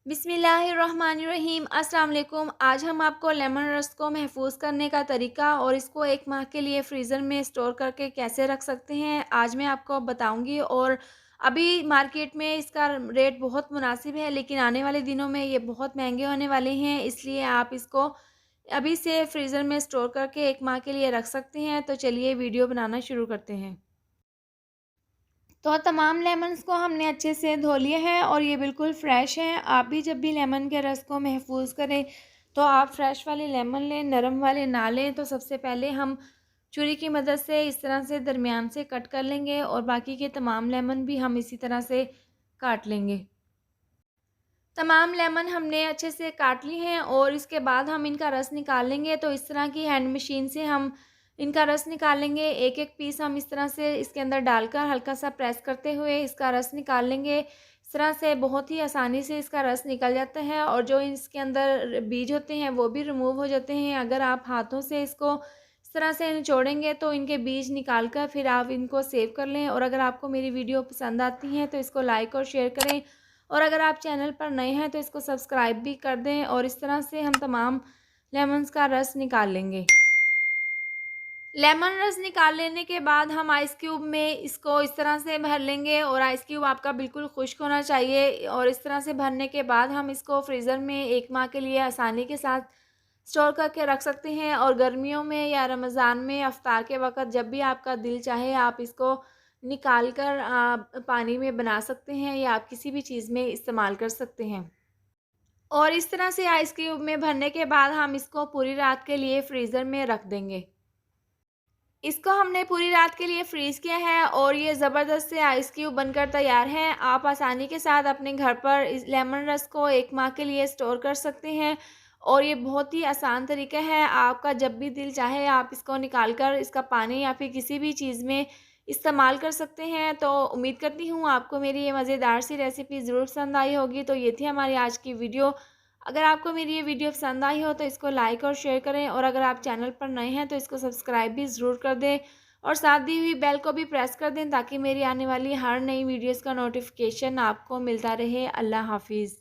बिस्मिल्लाहिर्रहमानिर्रहीम। अस्सलाम वालेकुम। आज हम आपको लेमन रस को महफूज़ करने का तरीका और इसको 1 माह के लिए फ्रीज़र में स्टोर करके कैसे रख सकते हैं, आज मैं आपको बताऊंगी। और अभी मार्केट में इसका रेट बहुत मुनासिब है, लेकिन आने वाले दिनों में ये बहुत महंगे होने वाले हैं, इसलिए आप इसको अभी से फ्रीज़र में स्टोर करके 1 माह के लिए रख सकते हैं। तो चलिए वीडियो बनाना शुरू करते हैं। तो तमाम लेमन्स को हमने अच्छे से धो लिए हैं और ये बिल्कुल फ़्रेश हैं। आप भी जब भी लेमन के रस को महफूज़ करें तो आप फ़्रेश वाले लेमन लें, नरम वाले ना लें। तो सबसे पहले हम छुरी की मदद से इस तरह से दरमियान से कट कर लेंगे और बाकी के तमाम लेमन भी हम इसी तरह से काट लेंगे। तमाम लेमन हमने अच्छे से काट लिए हैं और इसके बाद हम इनका रस निकाल लेंगे। तो इस तरह की हैंड मशीन से हम इनका रस निकालेंगे। एक-एक पीस हम इस तरह से इसके अंदर डालकर हल्का-सा प्रेस करते हुए इसका रस निकाल लेंगे। इस तरह से बहुत ही आसानी से इसका रस निकल जाता है और जो इसके अंदर बीज होते हैं वो भी रिमूव हो जाते हैं। अगर आप हाथों से इसको इस तरह से निचोड़ेंगे तो इनके बीज निकाल कर फिर आप इनको सेव कर लें। और अगर आपको मेरी वीडियो पसंद आती है तो इसको लाइक और शेयर करें, और अगर आप चैनल पर नए हैं तो इसको सब्सक्राइब भी कर दें। और इस तरह से हम तमाम लेमन्स का रस निकाल लेंगे। लेमन रस निकाल लेने के बाद हम आइस क्यूब में इसको इस तरह से भर लेंगे और आइस क्यूब आपका बिल्कुल खुश्क होना चाहिए। और इस तरह से भरने के बाद हम इसको फ्रीज़र में 1 माह के लिए आसानी के साथ स्टोर करके रख सकते हैं। और गर्मियों में या रमज़ान में इफ्तार के वक़्त जब भी आपका दिल चाहे आप इसको निकाल कर पानी में बना सकते हैं या आप किसी भी चीज़ में इस्तेमाल कर सकते हैं। और इस तरह से आइस क्यूब में भरने के बाद हम इसको पूरी रात के लिए फ्रीज़र में रख देंगे। इसको हमने पूरी रात के लिए फ्रीज़ किया है और ये ज़बरदस्त से आइस क्यूब बनकर तैयार हैं। आप आसानी के साथ अपने घर पर इस लेमन रस को 1 माह के लिए स्टोर कर सकते हैं और ये बहुत ही आसान तरीका है। आपका जब भी दिल चाहे आप इसको निकाल कर इसका पानी या फिर किसी भी चीज़ में इस्तेमाल कर सकते हैं। तो उम्मीद करती हूँ आपको मेरी ये मज़ेदार सी रेसिपी ज़रूर पसंद आई होगी। तो ये थी हमारी आज की वीडियो। अगर आपको मेरी ये वीडियो पसंद आई हो तो इसको लाइक और शेयर करें, और अगर आप चैनल पर नए हैं तो इसको सब्सक्राइब भी ज़रूर कर दें और साथ दी हुई बेल को भी प्रेस कर दें ताकि मेरी आने वाली हर नई वीडियोज़ का नोटिफिकेशन आपको मिलता रहे। अल्लाह हाफ़िज़।